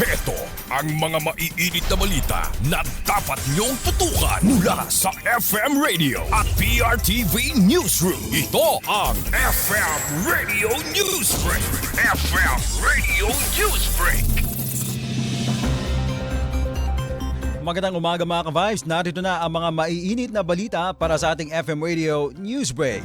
Heto ang mga maiinit na balita na dapat niyong tutukan mula sa FM Radio at PRTV Newsroom. Ito ang FM Radio Newsbreak. FM Radio Newsbreak. Magandang umaga mga ka-Vibes. Narito na ang mga maiinit na balita para sa ating FM Radio Newsbreak.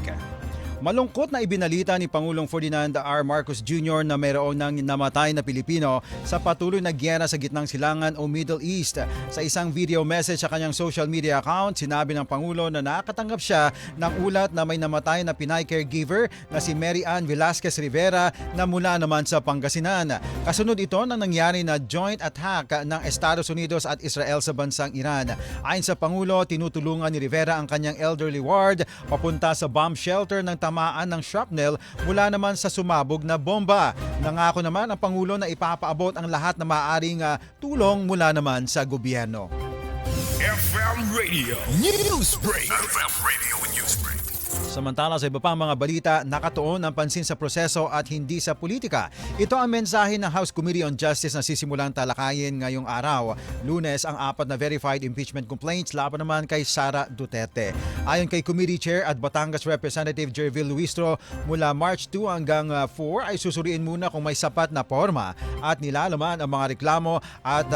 Malungkot na ibinalita ni Pangulong Ferdinand R. Marcos Jr. na mayroong nang namatay na Pilipino sa patuloy na giyera sa gitnang silangan o Middle East. Sa isang video message sa kanyang social media account, sinabi ng Pangulo na nakatanggap siya ng ulat na may namatay na Pinay caregiver na si Mary Ann Velasquez Rivera na mula naman sa Pangasinan. Kasunod ito ng nangyari na joint attack ng Estados Unidos at Israel sa bansang Iran. Ayon sa Pangulo, tinutulungan ni Rivera ang kanyang elderly ward papunta sa bomb shelter ng tamaan ng shrapnel mula naman sa sumabog na bomba. Nangako naman ang Pangulo na ipapaabot ang lahat na maaaring tulong mula naman sa gobyerno. FM Radio Newsbreak. FM Radio Newsbreak. Samantala sa iba pang mga balita, nakatuon ang pansin sa proseso at hindi sa politika. Ito ang mensahe ng House Committee on Justice na sisimulang talakayin ngayong araw. Lunes ang 4 na verified impeachment complaints laban naman kay Sara Duterte. Ayon kay Committee Chair at Batangas Representative Jervil Luistro, mula March 2 hanggang 4 ay susuriin muna kung may sapat na porma at nilalaman ang mga reklamo at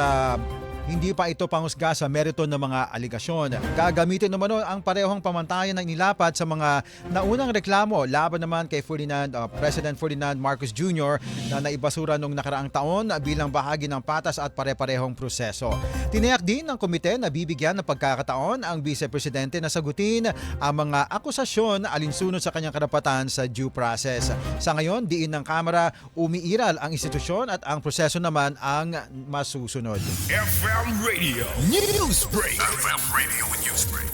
hindi pa ito panghusga sa merito ng mga aligasyon. Gagamitin naman ang parehong pamantayan ng nilapat sa mga naunang reklamo laban naman kay President Ferdinand Marcos Jr. na naibasura noong nakaraang taon bilang bahagi ng patas at pare-parehong proseso. Tiniyak din ng komite na bibigyan ng pagkakataon ang Vice Presidente na sagutin ang mga akusasyon alinsunod sa kanyang karapatan sa due process. Sa ngayon, diin ng Kamara, umiiral ang institusyon at ang proseso naman ang masusunod. FM Radio Newsbreak. FM Radio Newsbreak.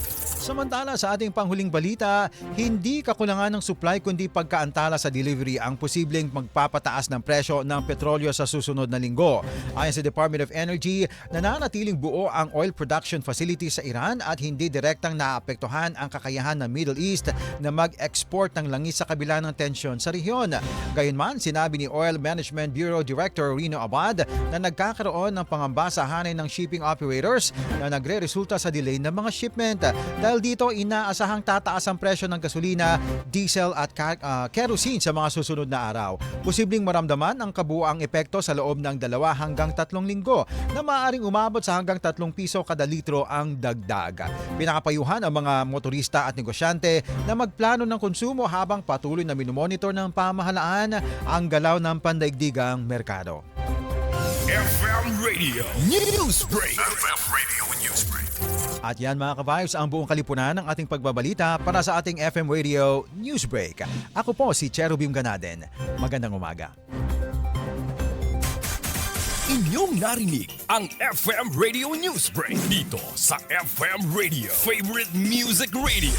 Samantala sa ating panghuling balita, hindi kakulangan ng supply kundi pagkaantala sa delivery ang posibleng magpapataas ng presyo ng petrolyo sa susunod na linggo. Ayon sa Department of Energy, nananatiling buo ang oil production facility sa Iran at hindi direktang naapektuhan ang kakayahan ng Middle East na mag-export ng langis sa kabila ng tensyon sa rehiyon. Gayunman, sinabi ni Oil Management Bureau Director Rino Abad na nagkakaroon ng pangamba sa hanay ng shipping operators na nagre-resulta sa delay ng mga shipment. Dahil dito, inaasahang tataas ang presyo ng gasolina, diesel at kerosene sa mga susunod na araw. Posibleng maramdaman ang kabuuang epekto sa loob ng 2 hanggang 3 linggo na maaaring umabot sa hanggang 3 piso kada litro ang dagdag. Pinakapayuhan ang mga motorista at negosyante na magplano ng konsumo habang patuloy na minomonitor ng pamahalaan ang galaw ng pandaigdigang merkado. FM Radio Newsbreak. FM Radio Newsbreak. At yan mga ka-Vibes, ang buong kalipunan ng ating pagbabalita para sa ating FM Radio Newsbreak. Ako po si Cherubim Ganaden. Magandang umaga. Inyong narinig ang FM Radio Newsbreak dito sa FM Radio, Favorite Music Radio.